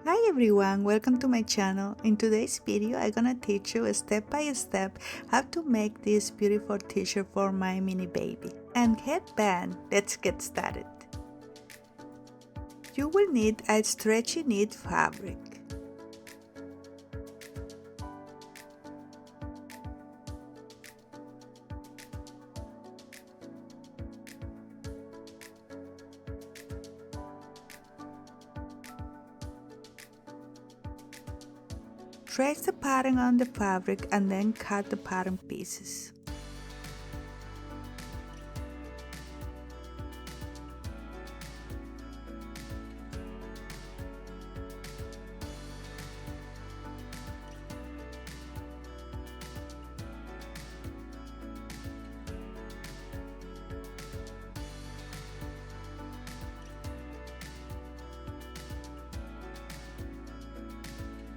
Hi everyone, welcome to my channel. In today's video, I'm gonna teach you step by step how to make this beautiful t-shirt for my mini baby. And headband, let's get started. You will need a stretchy knit fabric. Trace the pattern on the fabric and then cut the pattern pieces.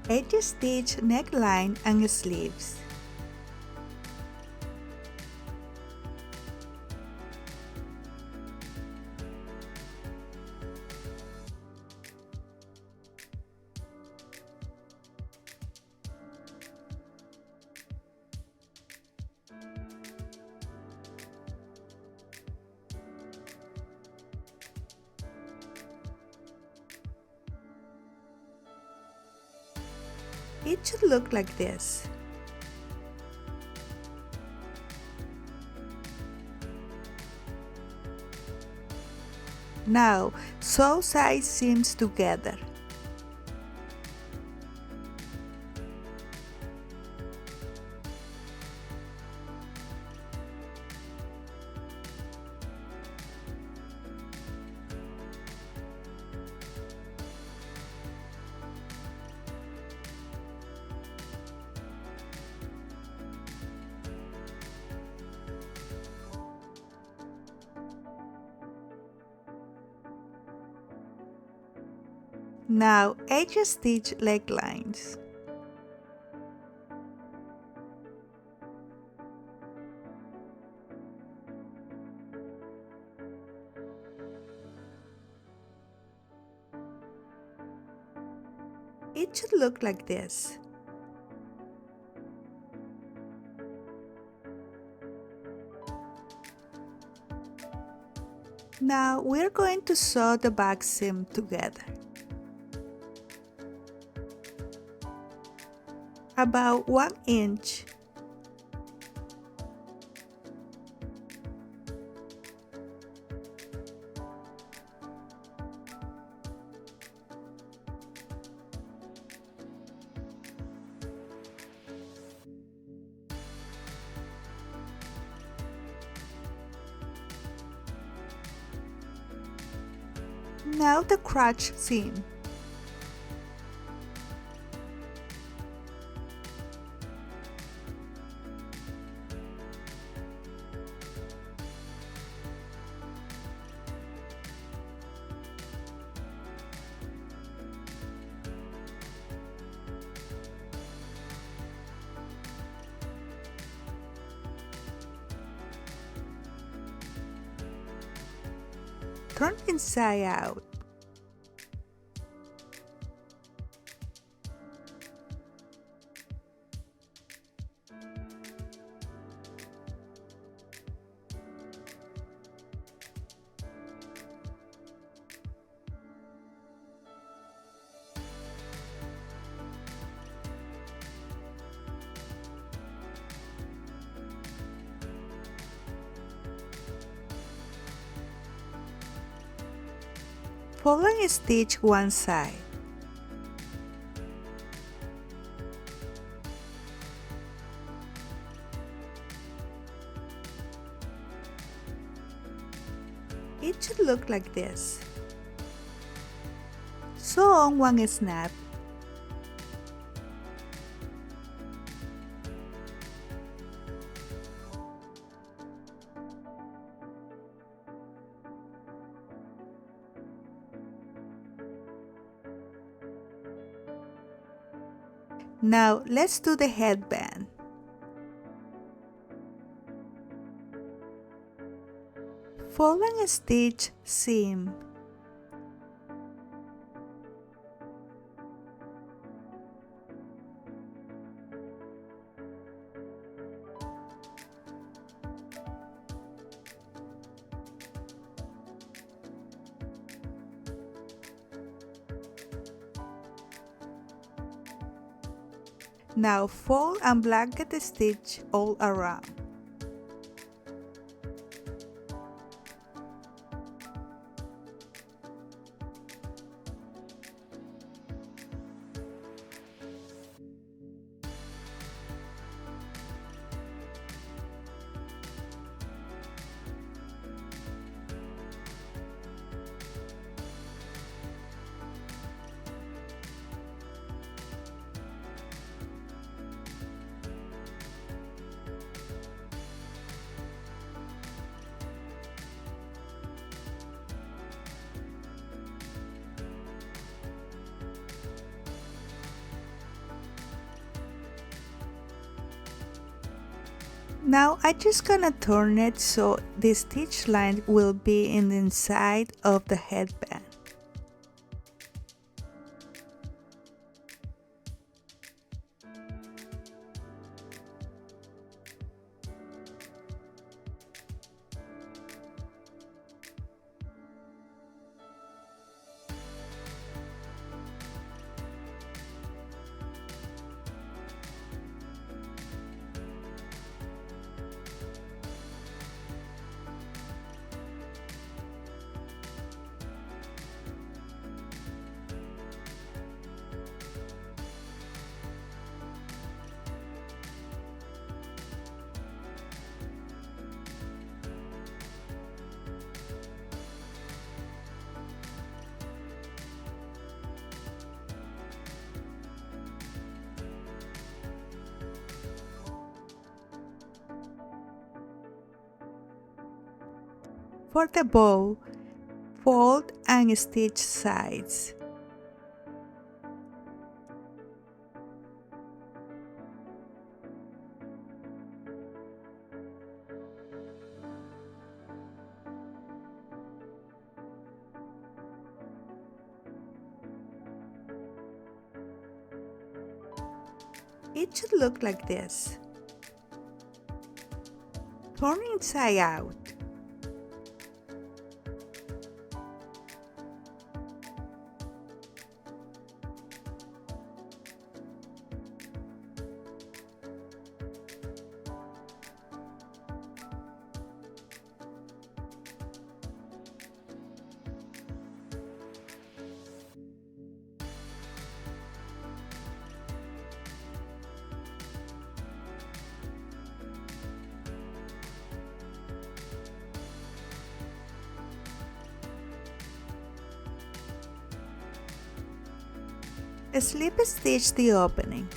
Edge stitch neckline and sleeves. It should look like this. Now, sew side seams together. Now, edge stitch leg lines. It should look like this. Now we're going to sew the back seam together. About 1 inch. Now the crotch seam. Turn inside out. Fold and stitch one side. It should look like this. Sew on one snap. Now let's do the headband. Fold and stitch seam. Now fold and blanket the stitch all around. Now I just gonna turn it so the stitch line will be in the inside of the headband. For the bow, fold and stitch sides. It should look like this. Turn inside out. Slip stitch the opening.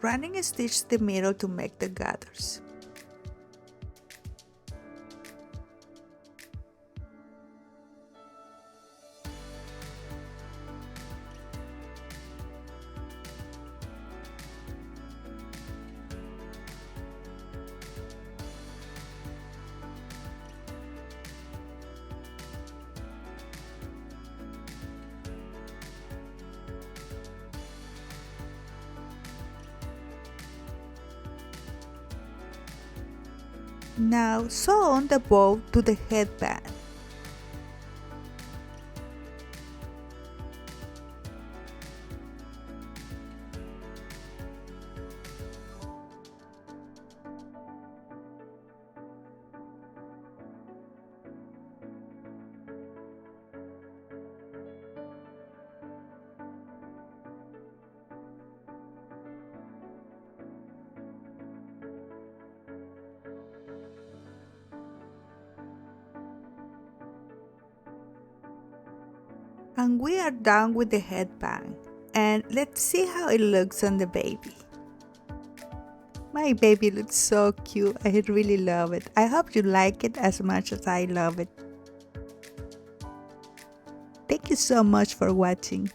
Running stitch the middle to make the gathers. Now sew on the bow to the headband. And we are done with the headband. And let's see how it looks on the baby. My baby looks so cute. I really love it. I hope you like it as much as I love it. Thank you so much for watching.